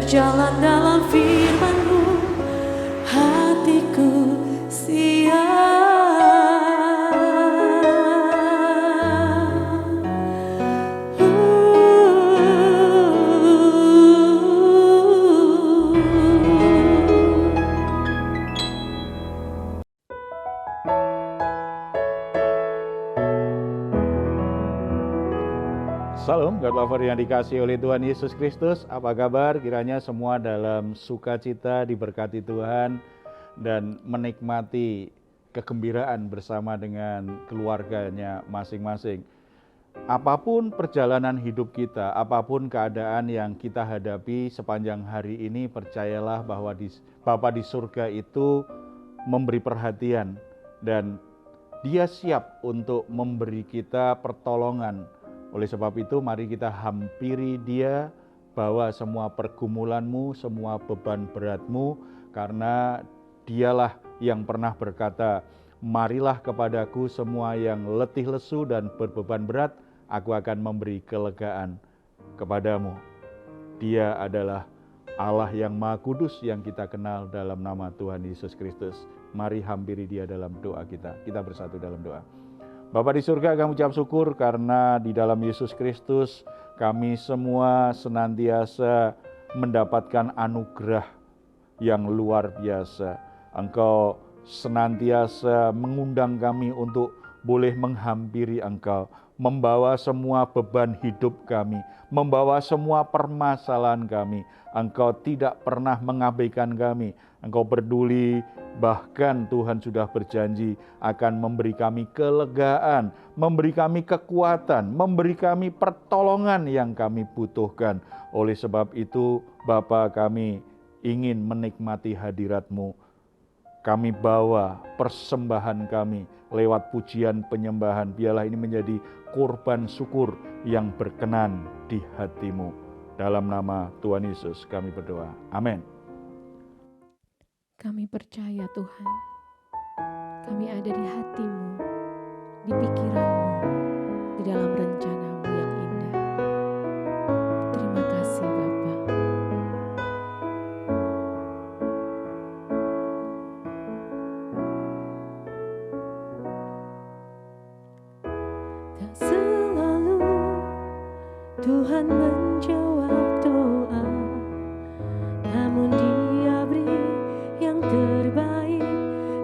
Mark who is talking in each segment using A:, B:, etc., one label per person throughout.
A: berjalan dalam firman-Mu, hatiku siap.
B: Salam, God lover yang dikasihi oleh Tuhan Yesus Kristus. Apa kabar? Kiranya semua dalam sukacita, diberkati Tuhan, dan menikmati kegembiraan bersama dengan keluarganya masing-masing. Apapun perjalanan hidup kita, apapun keadaan yang kita hadapi sepanjang hari ini, percayalah bahwa Bapa di surga itu memberi perhatian dan Dia siap untuk memberi kita pertolongan. Oleh sebab itu, mari kita hampiri Dia, bawa semua pergumulanmu, semua beban beratmu, karena Dialah yang pernah berkata, "Marilah kepadaku semua yang letih lesu dan berbeban berat, aku akan memberi kelegaan kepadamu." Dia adalah Allah yang Maha Kudus yang kita kenal dalam nama Tuhan Yesus Kristus. Mari hampiri Dia dalam doa kita. Kita bersatu dalam doa. Bapa di surga, kami ucap syukur karena di dalam Yesus Kristus kami semua senantiasa mendapatkan anugerah yang luar biasa. Engkau senantiasa mengundang kami untuk boleh menghampiri Engkau, membawa semua beban hidup kami, membawa semua permasalahan kami. Engkau tidak pernah mengabaikan kami. Engkau peduli, bahkan Tuhan sudah berjanji akan memberi kami kelegaan, memberi kami kekuatan, memberi kami pertolongan yang kami butuhkan. Oleh sebab itu, Bapa, kami ingin menikmati hadirat-Mu. Kami bawa persembahan kami lewat pujian penyembahan. Biarlah ini menjadi kurban syukur yang berkenan di hati-Mu. Dalam nama Tuhan Yesus kami berdoa. Amin.
A: Kami percaya Tuhan, kami ada di hati-Mu, di pikiran-Mu, di dalam rencana-Mu yang indah. Terima kasih Bapa. Tak selalu Tuhan menjawab doa, namun Dia beri yang terbaik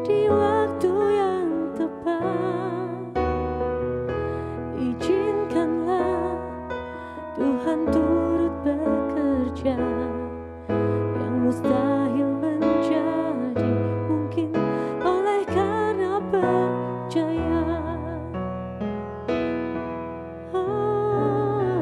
A: di waktu yang tepat. Izinkanlah Tuhan turut bekerja, yang mustahil menjadi mungkin oleh karena percaya. Oh,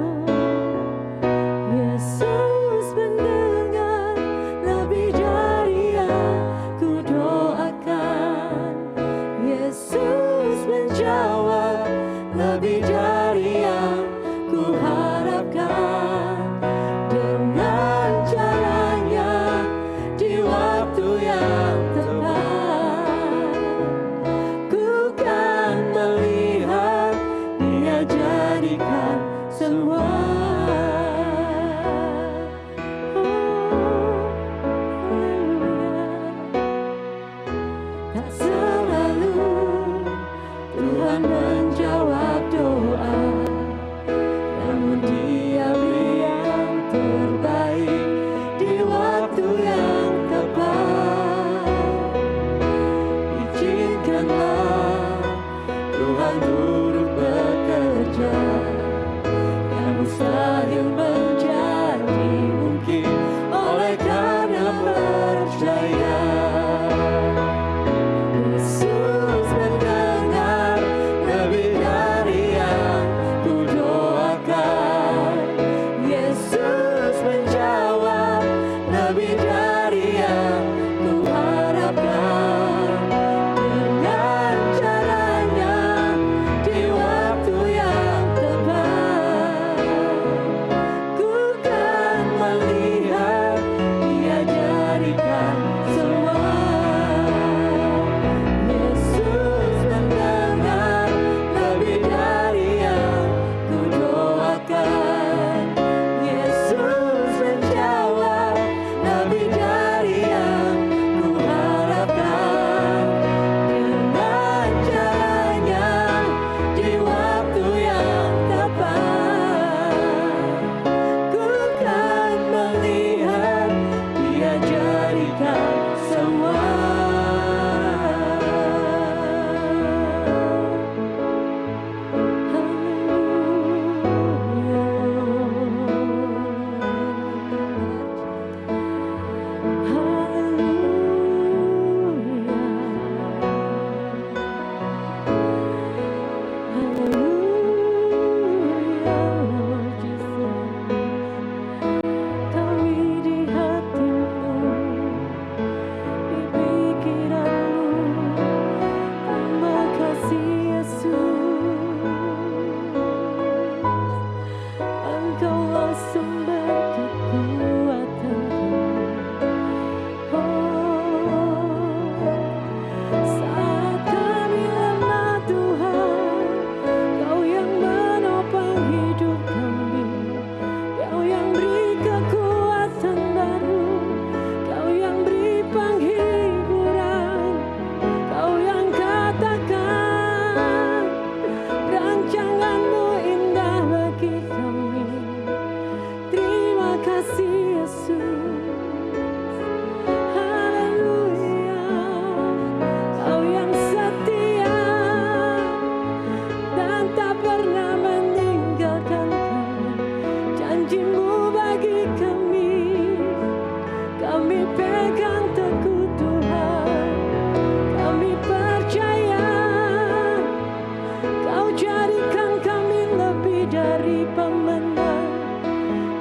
A: pemenang.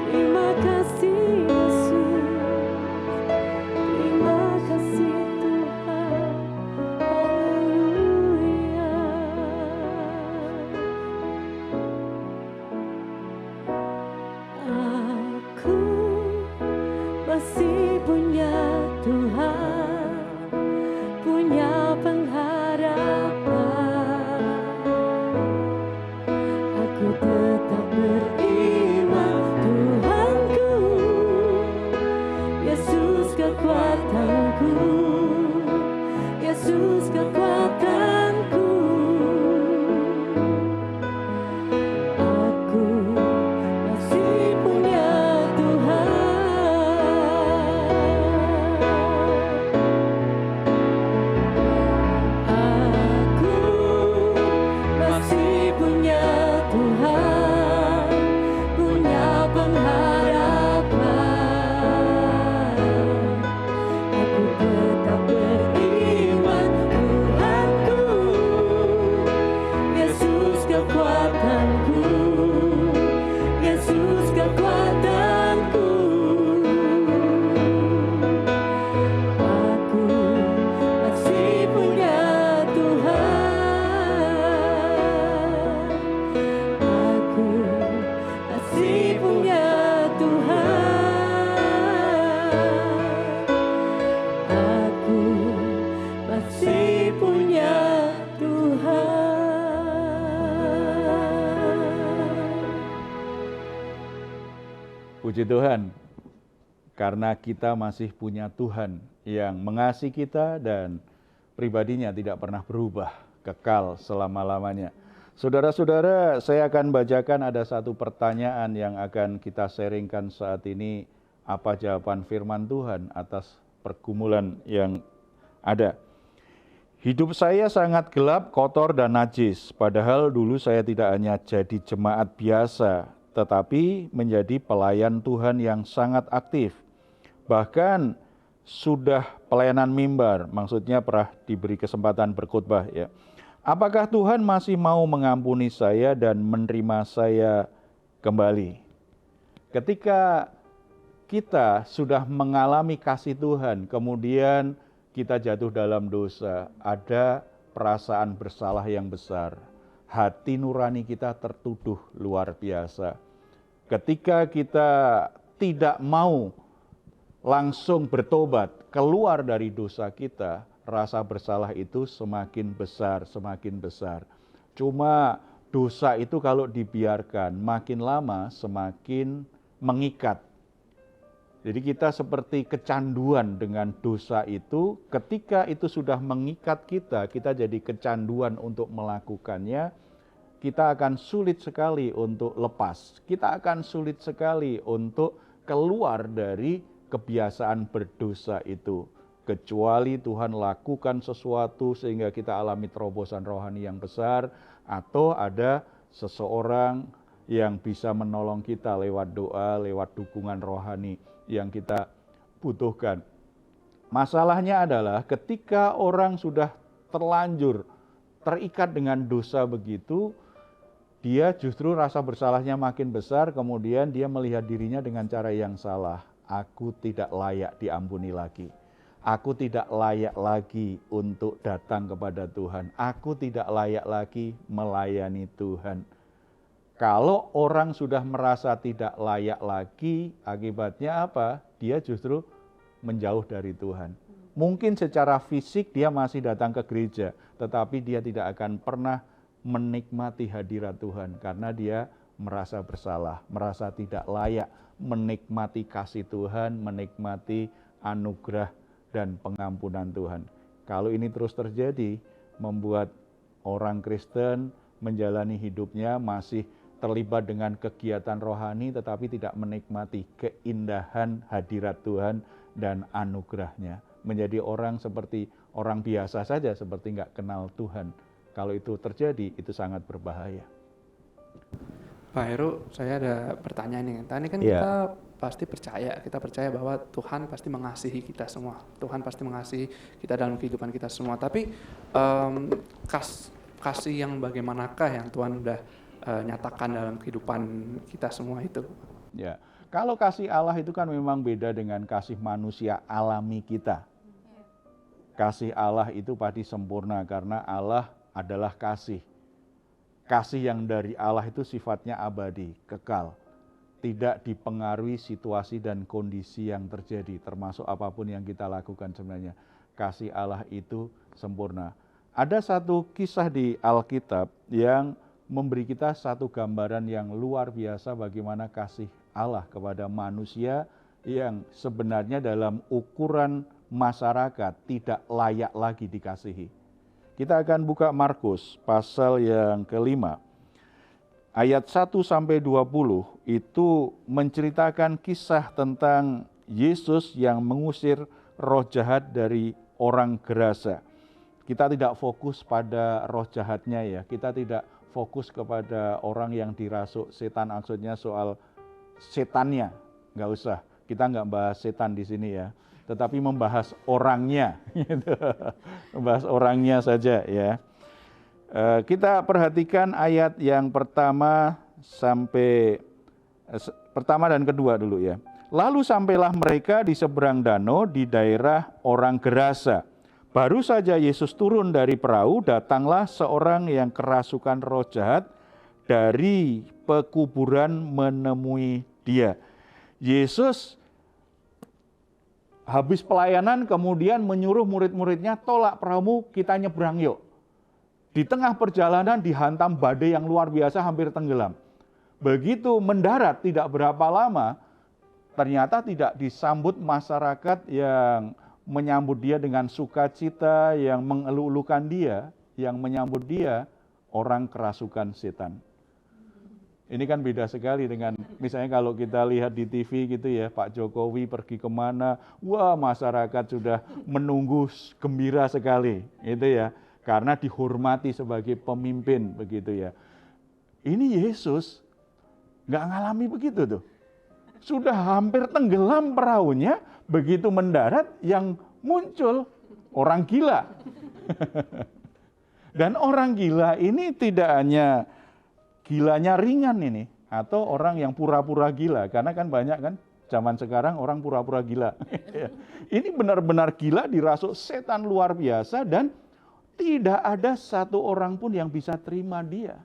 A: Terima kasih Yesus, terima kasih Tuhan. Haleluya. Aku masih punya Tuhan, punya pengharapan. Aku tetap beriman, Tuhanku, Yesus kekuatanku, Yesus kekuatanku. Aku masih punya
B: Puji Tuhan, karena kita masih punya Tuhan yang mengasihi kita dan pribadinya tidak pernah berubah, kekal selama-lamanya. Saudara-saudara, saya akan bacakan ada satu pertanyaan yang akan kita sharingkan saat ini. Apa jawaban firman Tuhan atas pergumulan yang ada? Hidup saya sangat gelap, kotor, dan najis. Padahal dulu saya tidak hanya jadi jemaat biasa, tetapi menjadi pelayan Tuhan yang sangat aktif. Bahkan sudah pelayanan mimbar, maksudnya pernah diberi kesempatan berkhotbah ya. Apakah Tuhan masih mau mengampuni saya dan menerima saya kembali? Ketika kita sudah mengalami kasih Tuhan, kemudian kita jatuh dalam dosa, ada perasaan bersalah yang besar. Hati nurani kita tertuduh luar biasa. Ketika kita tidak mau langsung bertobat, keluar dari dosa kita, rasa bersalah itu semakin besar, semakin besar. Cuma dosa itu kalau dibiarkan, makin lama semakin mengikat. Jadi kita seperti kecanduan dengan dosa itu, ketika itu sudah mengikat kita jadi kecanduan untuk melakukannya, kita akan sulit sekali untuk lepas. Kita akan sulit sekali untuk keluar dari kebiasaan berdosa itu. Kecuali Tuhan lakukan sesuatu sehingga kita alami terobosan rohani yang besar, atau ada seseorang yang bisa menolong kita lewat doa, lewat dukungan rohani yang kita butuhkan. Masalahnya adalah ketika orang sudah terlanjur terikat dengan dosa begitu, dia justru rasa bersalahnya makin besar, kemudian dia melihat dirinya dengan cara yang salah. Aku tidak layak diampuni lagi. Aku tidak layak lagi untuk datang kepada Tuhan. Aku tidak layak lagi melayani Tuhan. Kalau orang sudah merasa tidak layak lagi, akibatnya apa? Dia justru menjauh dari Tuhan. Mungkin secara fisik dia masih datang ke gereja, tetapi dia tidak akan pernah menikmati hadirat Tuhan karena dia merasa bersalah, merasa tidak layak menikmati kasih Tuhan, menikmati anugerah dan pengampunan Tuhan. Kalau ini terus terjadi, membuat orang Kristen menjalani hidupnya masih terlibat dengan kegiatan rohani tetapi tidak menikmati keindahan hadirat Tuhan dan anugerahnya. Menjadi orang seperti orang biasa saja, seperti nggak kenal Tuhan. Kalau itu terjadi, itu sangat berbahaya.
C: Pak Heru, saya ada pertanyaan nih. Tadi kan kita pasti percaya, kita percaya bahwa Tuhan pasti mengasihi kita semua. Tuhan pasti mengasihi kita dalam kehidupan kita semua. Tapi kasih yang bagaimanakah yang Tuhan udah nyatakan dalam kehidupan kita semua itu.
B: Ya, kalau kasih Allah itu kan memang beda dengan kasih manusia alami kita. Kasih Allah itu pasti sempurna karena Allah adalah kasih. Kasih yang dari Allah itu sifatnya abadi, kekal. Tidak dipengaruhi situasi dan kondisi yang terjadi, termasuk apapun yang kita lakukan sebenarnya. Kasih Allah itu sempurna. Ada satu kisah di Alkitab yang memberi kita satu gambaran yang luar biasa bagaimana kasih Allah kepada manusia yang sebenarnya dalam ukuran masyarakat tidak layak lagi dikasihi. Kita akan buka Markus pasal yang kelima. Ayat 1-20 itu menceritakan kisah tentang Yesus yang mengusir roh jahat dari orang Gerasa. Kita tidak fokus pada roh jahatnya ya, kita tidak fokus kepada orang yang dirasuk setan, maksudnya soal setannya, nggak usah. Kita nggak bahas setan di sini ya, tetapi membahas orangnya, membahas orangnya saja ya. Kita perhatikan ayat yang pertama dan kedua dulu ya. Lalu sampailah mereka di seberang danau di daerah orang Gerasa. Baru saja Yesus turun dari perahu, datanglah seorang yang kerasukan roh jahat dari pekuburan menemui dia. Yesus habis pelayanan kemudian menyuruh murid-muridnya, tolak perahu, kita nyebrang yuk. Di tengah perjalanan dihantam badai yang luar biasa, hampir tenggelam. Begitu mendarat tidak berapa lama, ternyata tidak disambut masyarakat yang menyambut dia dengan sukacita, yang mengeluh-elukan dia, yang menyambut dia orang kerasukan setan. Ini kan beda sekali dengan misalnya kalau kita lihat di TV gitu ya, Pak Jokowi pergi kemana, wah masyarakat sudah menunggu gembira sekali, itu ya. Karena dihormati sebagai pemimpin begitu ya. Ini Yesus nggak ngalami begitu tuh. Sudah hampir tenggelam perahunya, begitu mendarat yang muncul orang gila. Dan orang gila ini tidak hanya gilanya ringan ini, atau orang yang pura-pura gila. Karena kan banyak kan zaman sekarang orang pura-pura gila. Ini benar-benar gila, dirasuk setan luar biasa dan tidak ada satu orang pun yang bisa terima dia.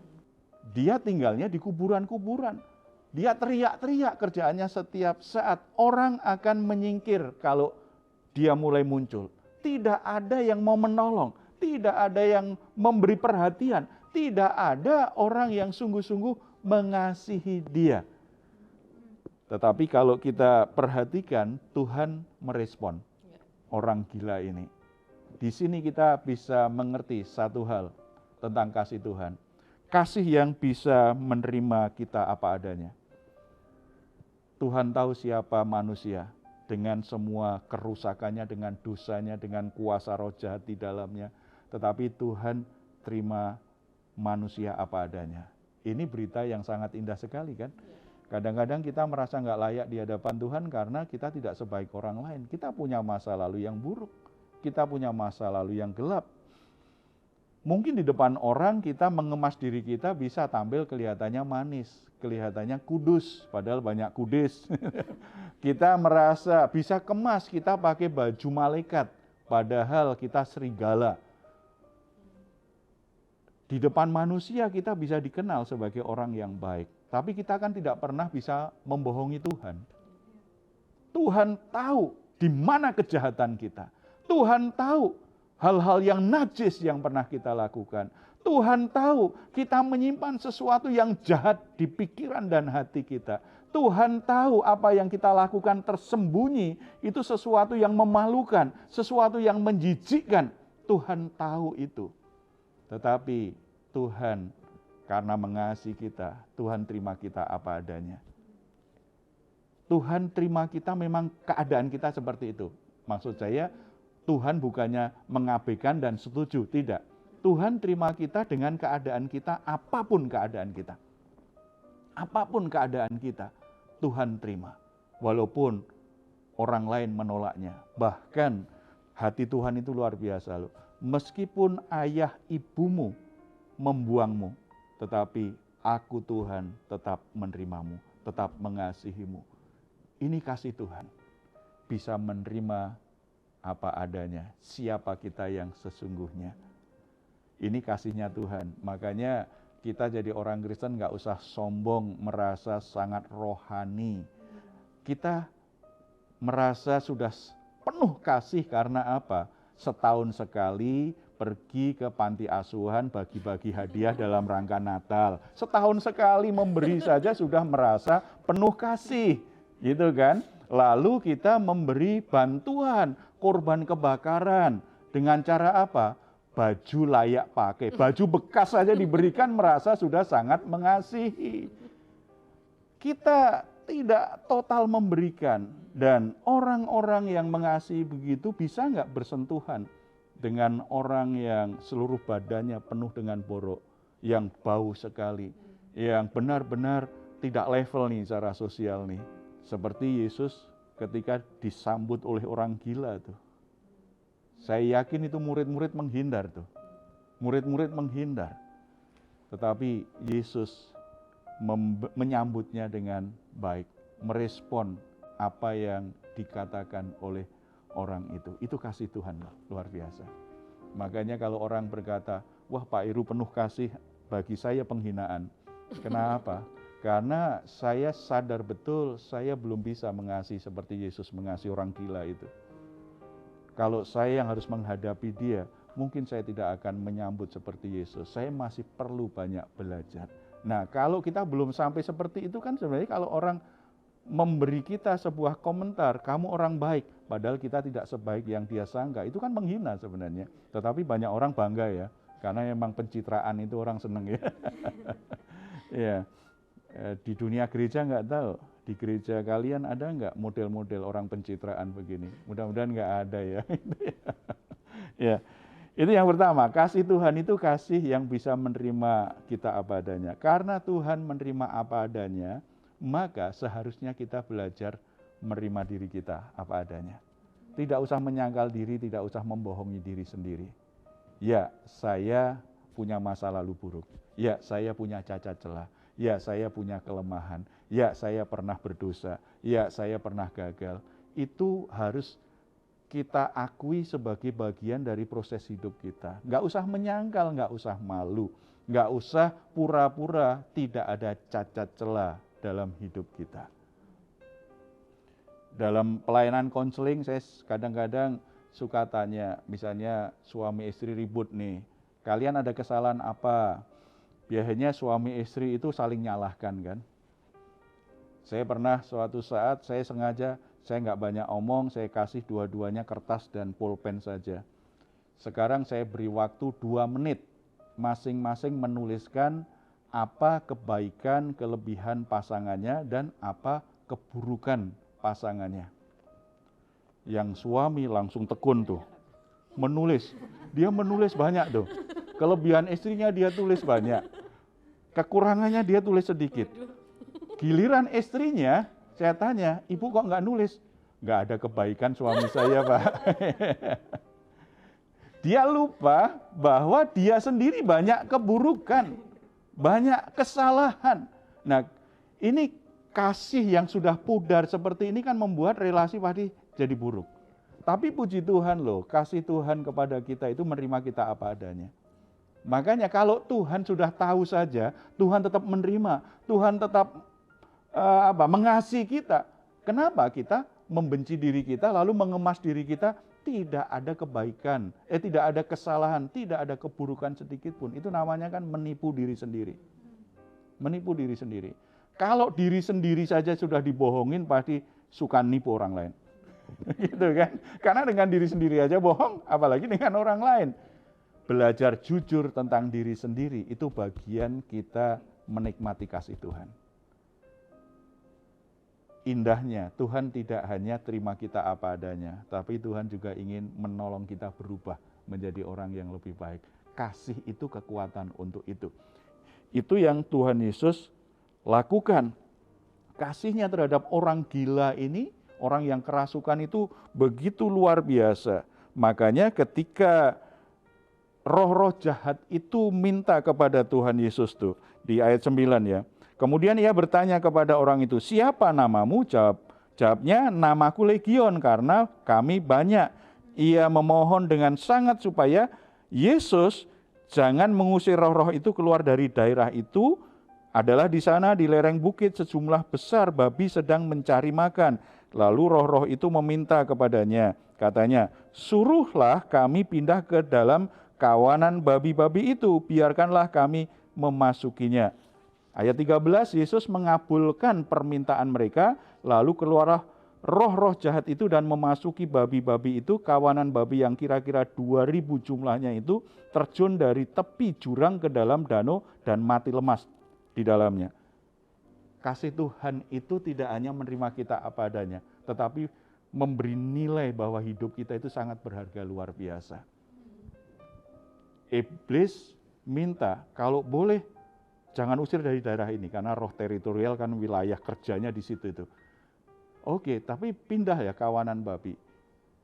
B: Dia tinggalnya di kuburan-kuburan. Dia teriak-teriak kerjaannya setiap saat. Orang akan menyingkir kalau dia mulai muncul. Tidak ada yang mau menolong. Tidak ada yang memberi perhatian. Tidak ada orang yang sungguh-sungguh mengasihi dia. Tetapi kalau kita perhatikan, Tuhan merespon orang gila ini. Di sini kita bisa mengerti satu hal tentang kasih Tuhan. Kasih yang bisa menerima kita apa adanya. Tuhan tahu siapa manusia dengan semua kerusakannya, dengan dosanya, dengan kuasa roh jahat di dalamnya. Tetapi Tuhan terima manusia apa adanya. Ini berita yang sangat indah sekali kan. Kadang-kadang kita merasa nggak layak di hadapan Tuhan karena kita tidak sebaik orang lain. Kita punya masa lalu yang buruk. Kita punya masa lalu yang gelap. Mungkin di depan orang kita mengemas diri kita bisa tampil kelihatannya manis, kelihatannya kudus, padahal banyak kudis. Kita merasa bisa kemas, kita pakai baju malaikat, padahal kita serigala. Di depan manusia kita bisa dikenal sebagai orang yang baik, tapi kita kan tidak pernah bisa membohongi Tuhan. Tuhan tahu di mana kejahatan kita. Tuhan tahu hal-hal yang najis yang pernah kita lakukan. Tuhan tahu kita menyimpan sesuatu yang jahat di pikiran dan hati kita. Tuhan tahu apa yang kita lakukan tersembunyi itu sesuatu yang memalukan, sesuatu yang menjijikkan. Tuhan tahu itu. Tetapi Tuhan karena mengasihi kita, Tuhan terima kita apa adanya. Tuhan terima kita memang keadaan kita seperti itu. Maksud saya, Tuhan bukannya mengabaikan dan setuju, tidak. Tuhan terima kita dengan keadaan kita, apapun keadaan kita. Apapun keadaan kita, Tuhan terima. Walaupun orang lain menolaknya. Bahkan hati Tuhan itu luar biasa loh. Meskipun ayah ibumu membuangmu, tetapi aku Tuhan tetap menerimamu, tetap mengasihimu. Ini kasih Tuhan. Bisa menerima apa adanya, siapa kita yang sesungguhnya. Ini kasihnya Tuhan. Makanya kita jadi orang Kristen gak usah sombong, merasa sangat rohani. Kita merasa sudah penuh kasih karena apa? Setahun sekali pergi ke panti asuhan bagi-bagi hadiah dalam rangka Natal. Setahun sekali memberi saja sudah merasa penuh kasih, gitu kan? Lalu kita memberi bantuan, korban kebakaran. Dengan cara apa? Baju layak pakai, baju bekas saja diberikan merasa sudah sangat mengasihi. Kita tidak total memberikan, dan orang-orang yang mengasihi begitu bisa nggak bersentuhan dengan orang yang seluruh badannya penuh dengan borok, yang bau sekali, yang benar-benar tidak level nih secara sosial nih. Seperti Yesus ketika disambut oleh orang gila tuh. Saya yakin itu murid-murid menghindar tuh. Murid-murid menghindar. Tetapi Yesus menyambutnya dengan baik. Merespon apa yang dikatakan oleh orang itu. Itu kasih Tuhan loh, luar biasa. Makanya kalau orang berkata, wah Pak Heru penuh kasih, bagi saya penghinaan. Kenapa? Karena saya sadar betul saya belum bisa mengasihi seperti Yesus mengasihi orang gila itu. Kalau saya yang harus menghadapi dia, mungkin saya tidak akan menyambut seperti Yesus. Saya masih perlu banyak belajar. Nah, kalau kita belum sampai seperti itu kan sebenarnya kalau orang memberi kita sebuah komentar, kamu orang baik, padahal kita tidak sebaik yang dia sangka, itu kan menghina sebenarnya. Tetapi banyak orang bangga ya, karena memang pencitraan itu orang seneng ya. Ya, di dunia gereja nggak tahu. Di gereja kalian ada nggak model-model orang pencitraan begini? Mudah-mudahan nggak ada ya. Ya, itu yang pertama. Kasih Tuhan itu kasih yang bisa menerima kita apa adanya. Karena Tuhan menerima apa adanya, maka seharusnya kita belajar menerima diri kita apa adanya. Tidak usah menyangkal diri, tidak usah membohongi diri sendiri. Ya, saya punya masa lalu buruk. Ya, saya punya cacat celah. Ya, saya punya kelemahan. Ya, saya pernah berdosa. Ya, saya pernah gagal. Itu harus kita akui sebagai bagian dari proses hidup kita. Nggak usah menyangkal, nggak usah malu. Nggak usah pura-pura tidak ada cacat celah dalam hidup kita. Dalam pelayanan konseling, saya kadang-kadang suka tanya, misalnya suami istri ribut nih, kalian ada kesalahan apa? Biasanya suami istri itu saling nyalahkan kan. Saya pernah suatu saat saya sengaja, saya nggak banyak omong, saya kasih dua-duanya kertas dan pulpen saja. Sekarang saya beri waktu 2 menit, masing-masing menuliskan apa kebaikan, kelebihan pasangannya dan apa keburukan pasangannya. Yang suami langsung tekun tuh, menulis. Dia menulis banyak tuh. Kelebihan istrinya dia tulis banyak. Kekurangannya dia tulis sedikit. Giliran istrinya, saya tanya, ibu kok nggak nulis? Nggak ada kebaikan suami saya, Pak. Dia lupa bahwa dia sendiri banyak keburukan, banyak kesalahan. Nah, ini kasih yang sudah pudar seperti ini kan membuat relasi pasti jadi buruk. Tapi puji Tuhan loh, kasih Tuhan kepada kita itu menerima kita apa adanya. Makanya kalau Tuhan sudah tahu saja, Tuhan tetap menerima, Tuhan tetap mengasihi kita. Kenapa kita membenci diri kita lalu mengemas diri kita? Tidak ada kebaikan, tidak ada kesalahan, tidak ada keburukan sedikit pun. Itu namanya kan menipu diri sendiri. Menipu diri sendiri. Kalau diri sendiri saja sudah dibohongin, pasti suka nipu orang lain. Gitu kan? Karena dengan diri sendiri aja bohong, apalagi dengan orang lain. Belajar jujur tentang diri sendiri, itu bagian kita menikmati kasih Tuhan. Indahnya, Tuhan tidak hanya terima kita apa adanya, tapi Tuhan juga ingin menolong kita berubah menjadi orang yang lebih baik. Kasih itu kekuatan untuk itu. Itu yang Tuhan Yesus lakukan. Kasihnya terhadap orang gila ini, orang yang kerasukan itu begitu luar biasa. Makanya ketika roh-roh jahat itu minta kepada Tuhan Yesus tuh, di ayat 9 ya. Kemudian ia bertanya kepada orang itu, siapa namamu? Jawabnya, namaku Legion karena kami banyak. Ia memohon dengan sangat supaya Yesus jangan mengusir roh-roh itu keluar dari daerah itu. Adalah di sana di lereng bukit sejumlah besar babi sedang mencari makan. Lalu roh-roh itu meminta kepadanya, katanya, suruhlah kami pindah ke dalam kawanan babi-babi itu, biarkanlah kami memasukinya. Ayat 13, Yesus mengabulkan permintaan mereka, lalu keluarlah roh-roh jahat itu dan memasuki babi-babi itu. Kawanan babi yang kira-kira 2.000 jumlahnya itu terjun dari tepi jurang ke dalam danau dan mati lemas di dalamnya. Kasih Tuhan itu tidak hanya menerima kita apa adanya, tetapi memberi nilai bahwa hidup kita itu sangat berharga luar biasa. Iblis minta, kalau boleh jangan usir dari daerah ini, karena roh teritorial kan wilayah kerjanya di situ itu. Oke, tapi pindah ya kawanan babi.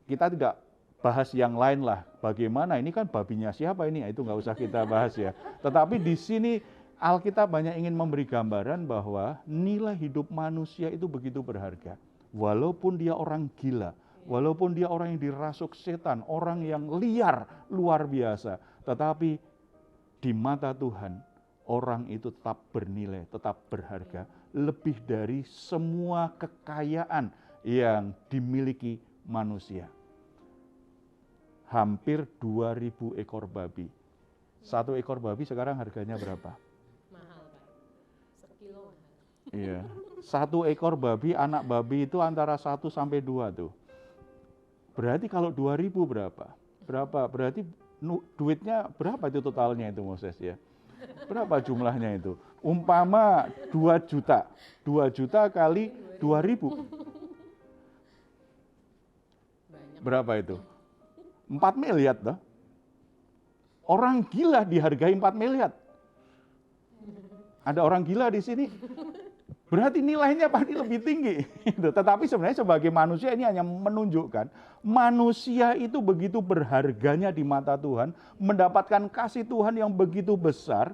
B: Kita tidak bahas yang lain lah, bagaimana ini kan babinya siapa ini, itu nggak usah kita bahas ya. Tetapi di sini Alkitab banyak ingin memberi gambaran bahwa nilai hidup manusia itu begitu berharga. Walaupun dia orang gila, walaupun dia orang yang dirasuk setan, orang yang liar, luar biasa. Tetapi di mata Tuhan, orang itu tetap bernilai, tetap berharga. Lebih dari semua kekayaan yang dimiliki manusia. Hampir 2.000 ekor babi. Satu ekor babi sekarang harganya berapa? Iya, satu ekor babi, anak babi itu antara 1 sampai 2 tuh. Berarti kalau 2.000 berapa? Berarti duitnya berapa itu totalnya itu Moses ya? Berapa jumlahnya itu? Umpama 2 juta. 2 juta kali 2.000. Berapa itu? 4 miliar toh. Orang gila dihargai 4 miliar. Ada orang gila di sini. Berarti nilainya pasti lebih tinggi. Tetapi sebenarnya sebagai manusia ini hanya menunjukkan manusia itu begitu berharganya di mata Tuhan, mendapatkan kasih Tuhan yang begitu besar,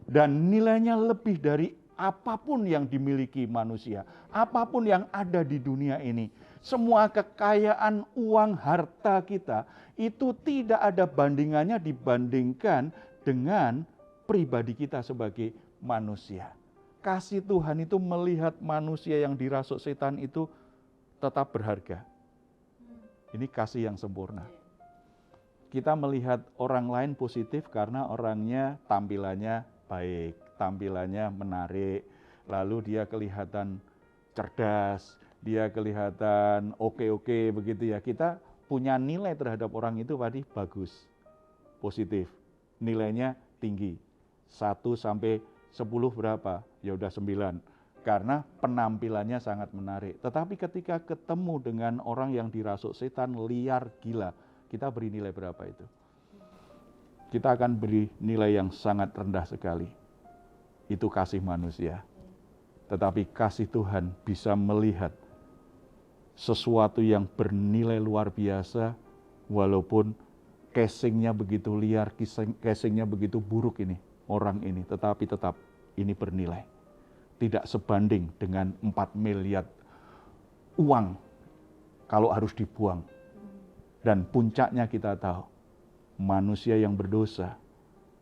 B: dan nilainya lebih dari apapun yang dimiliki manusia, apapun yang ada di dunia ini. Semua kekayaan, uang, harta kita itu tidak ada bandingannya dibandingkan dengan pribadi kita sebagai manusia. Kasih Tuhan itu melihat manusia yang dirasuk setan itu tetap berharga. Ini kasih yang sempurna. Kita melihat orang lain positif karena orangnya tampilannya baik, tampilannya menarik, lalu dia kelihatan cerdas, dia kelihatan oke begitu ya. Kita punya nilai terhadap orang itu tadi bagus, positif, nilainya tinggi. 1 sampai 10 berapa? Ya udah 9. Karena penampilannya sangat menarik. Tetapi ketika ketemu dengan orang yang dirasuk setan, liar, gila, kita beri nilai berapa itu? Kita akan beri nilai yang sangat rendah sekali. Itu kasih manusia. Tetapi kasih Tuhan bisa melihat sesuatu yang bernilai luar biasa, walaupun casingnya begitu liar, casingnya begitu buruk ini. Orang ini, tetapi tetap ini bernilai. Tidak sebanding dengan 4 miliar uang kalau harus dibuang. Dan puncaknya kita tahu, manusia yang berdosa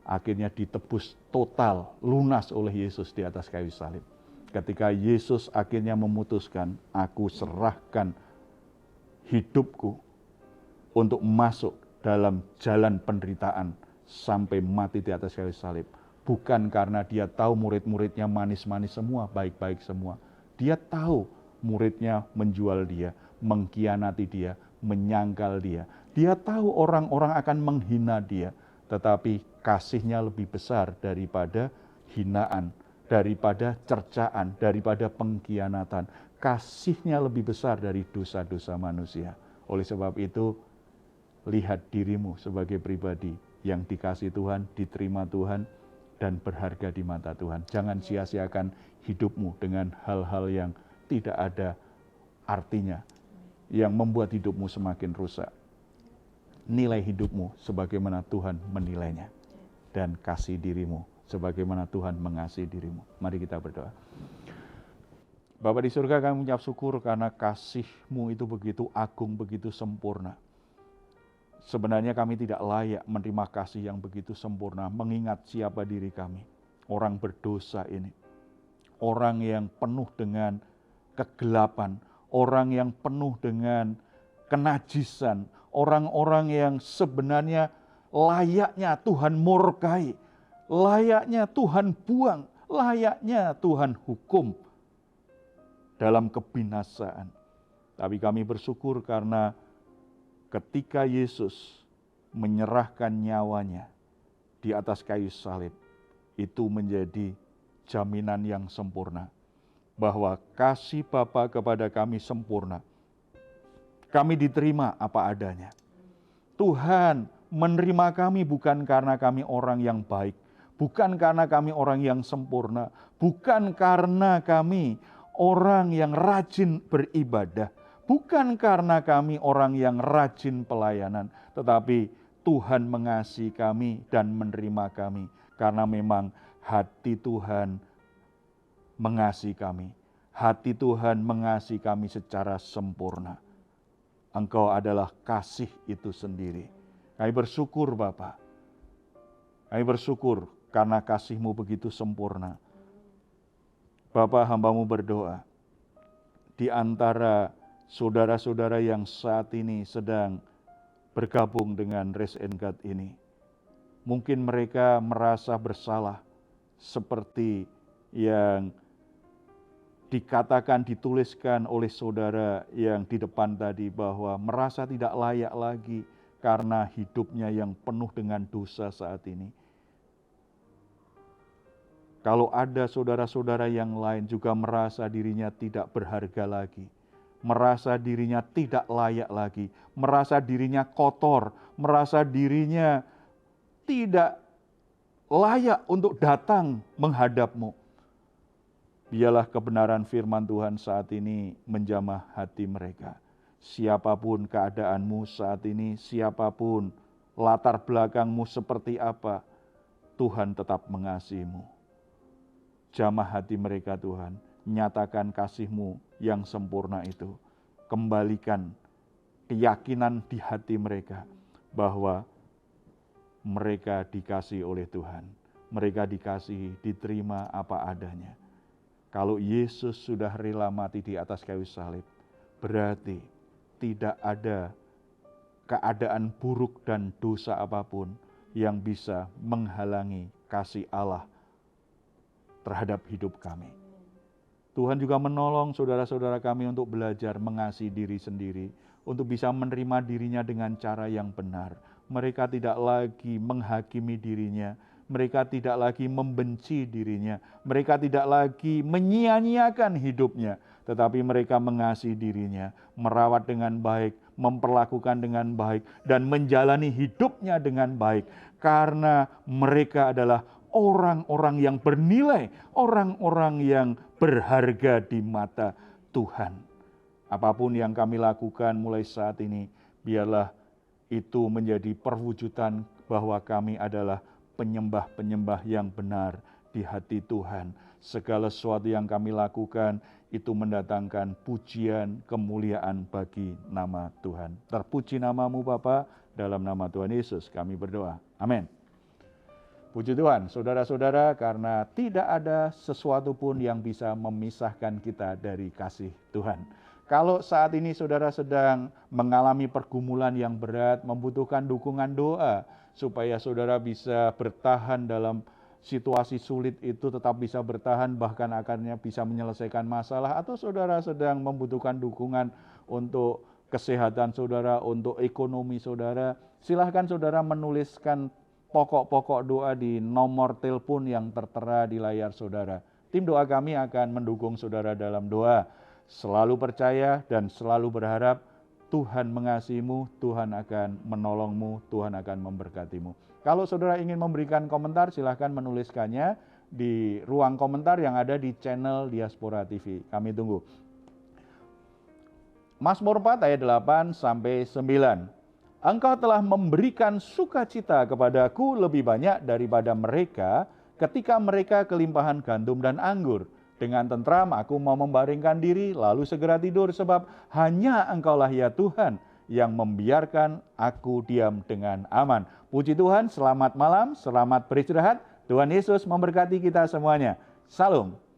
B: akhirnya ditebus total, lunas oleh Yesus di atas kayu salib. Ketika Yesus akhirnya memutuskan, aku serahkan hidupku untuk masuk dalam jalan penderitaan sampai mati di atas kayu salib. Bukan karena dia tahu murid-muridnya manis-manis semua, baik-baik semua. Dia tahu muridnya menjual dia, mengkhianati dia, menyangkal dia. Dia tahu orang-orang akan menghina dia. Tetapi kasihnya lebih besar daripada hinaan, daripada cercaan, daripada pengkhianatan. Kasihnya lebih besar dari dosa-dosa manusia. Oleh sebab itu, lihat dirimu sebagai pribadi yang dikasih Tuhan, diterima Tuhan, dan berharga di mata Tuhan. Jangan sia-siakan hidupmu dengan hal-hal yang tidak ada artinya, yang membuat hidupmu semakin rusak. Nilai hidupmu sebagaimana Tuhan menilainya, dan kasih dirimu sebagaimana Tuhan mengasihi dirimu. Mari kita berdoa. Bapa di surga, kami mengucap syukur karena kasih-Mu itu begitu agung, begitu sempurna. Sebenarnya kami tidak layak menerima kasih yang begitu sempurna, mengingat siapa diri kami. Orang berdosa ini. Orang yang penuh dengan kegelapan. Orang yang penuh dengan kenajisan. Orang-orang yang sebenarnya layaknya Tuhan murkai. Layaknya Tuhan buang. Layaknya Tuhan hukum dalam kebinasaan. Tapi kami bersyukur karena ketika Yesus menyerahkan nyawanya di atas kayu salib, itu menjadi jaminan yang sempurna. Bahwa kasih Bapa kepada kami sempurna. Kami diterima apa adanya. Tuhan menerima kami bukan karena kami orang yang baik. Bukan karena kami orang yang sempurna. Bukan karena kami orang yang rajin beribadah. Bukan karena kami orang yang rajin pelayanan, tetapi Tuhan mengasihi kami dan menerima kami. Karena memang hati Tuhan mengasihi kami. Hati Tuhan mengasihi kami secara sempurna. Engkau adalah kasih itu sendiri. Kami bersyukur Bapa. Kami bersyukur karena kasih-Mu begitu sempurna. Bapa, hamba-Mu berdoa. Di antara saudara-saudara yang saat ini sedang bergabung dengan Raise and Guide ini. Mungkin mereka merasa bersalah seperti yang dikatakan, dituliskan oleh saudara yang di depan tadi, bahwa merasa tidak layak lagi karena hidupnya yang penuh dengan dosa saat ini. Kalau ada saudara-saudara yang lain juga merasa dirinya tidak berharga lagi, merasa dirinya tidak layak lagi, merasa dirinya kotor, merasa dirinya tidak layak untuk datang menghadap-Mu. Biarlah kebenaran firman Tuhan saat ini menjamah hati mereka. Siapapun keadaanmu saat ini, siapapun latar belakangmu seperti apa, Tuhan tetap mengasihi-Mu. Jamah hati mereka Tuhan, nyatakan kasih-Mu yang sempurna itu. Kembalikan keyakinan di hati mereka bahwa mereka dikasihi oleh Tuhan. Mereka dikasihi, diterima apa adanya. Kalau Yesus sudah rela mati di atas kayu salib, berarti tidak ada keadaan buruk dan dosa apapun yang bisa menghalangi kasih Allah terhadap hidup kami. Tuhan juga menolong saudara-saudara kami untuk belajar mengasihi diri sendiri, untuk bisa menerima dirinya dengan cara yang benar. Mereka tidak lagi menghakimi dirinya, mereka tidak lagi membenci dirinya, mereka tidak lagi menyia-nyiakan hidupnya, tetapi mereka mengasihi dirinya, merawat dengan baik, memperlakukan dengan baik, dan menjalani hidupnya dengan baik. Karena mereka adalah orang-orang yang bernilai, orang-orang yang berharga di mata Tuhan. Apapun yang kami lakukan mulai saat ini, biarlah itu menjadi perwujudan bahwa kami adalah penyembah-penyembah yang benar di hati Tuhan. Segala sesuatu yang kami lakukan itu mendatangkan pujian, kemuliaan bagi nama Tuhan. Terpuji nama-Mu Bapa, dalam nama Tuhan Yesus kami berdoa. Amin. Puji Tuhan, saudara-saudara, karena tidak ada sesuatu pun yang bisa memisahkan kita dari kasih Tuhan. Kalau saat ini saudara sedang mengalami pergumulan yang berat, membutuhkan dukungan doa, supaya saudara bisa bertahan dalam situasi sulit itu, tetap bisa bertahan, bahkan akhirnya bisa menyelesaikan masalah, atau saudara sedang membutuhkan dukungan untuk kesehatan saudara, untuk ekonomi saudara, silahkan saudara menuliskan pokok-pokok doa di nomor telepon yang tertera di layar saudara. Tim doa kami akan mendukung saudara dalam doa. Selalu percaya dan selalu berharap Tuhan mengasihimu, Tuhan akan menolongmu, Tuhan akan memberkatimu. Kalau saudara ingin memberikan komentar, silahkan menuliskannya di ruang komentar yang ada di channel Diaspora TV. Kami tunggu. Mazmur 4 ayat 8-9. Engkau telah memberikan sukacita kepadaku lebih banyak daripada mereka ketika mereka kelimpahan gandum dan anggur. Dengan tentram aku mau membaringkan diri, lalu segera tidur, sebab hanya Engkaulah ya Tuhan yang membiarkan aku diam dengan aman. Puji Tuhan, selamat malam, selamat beristirahat. Tuhan Yesus memberkati kita semuanya. Salam.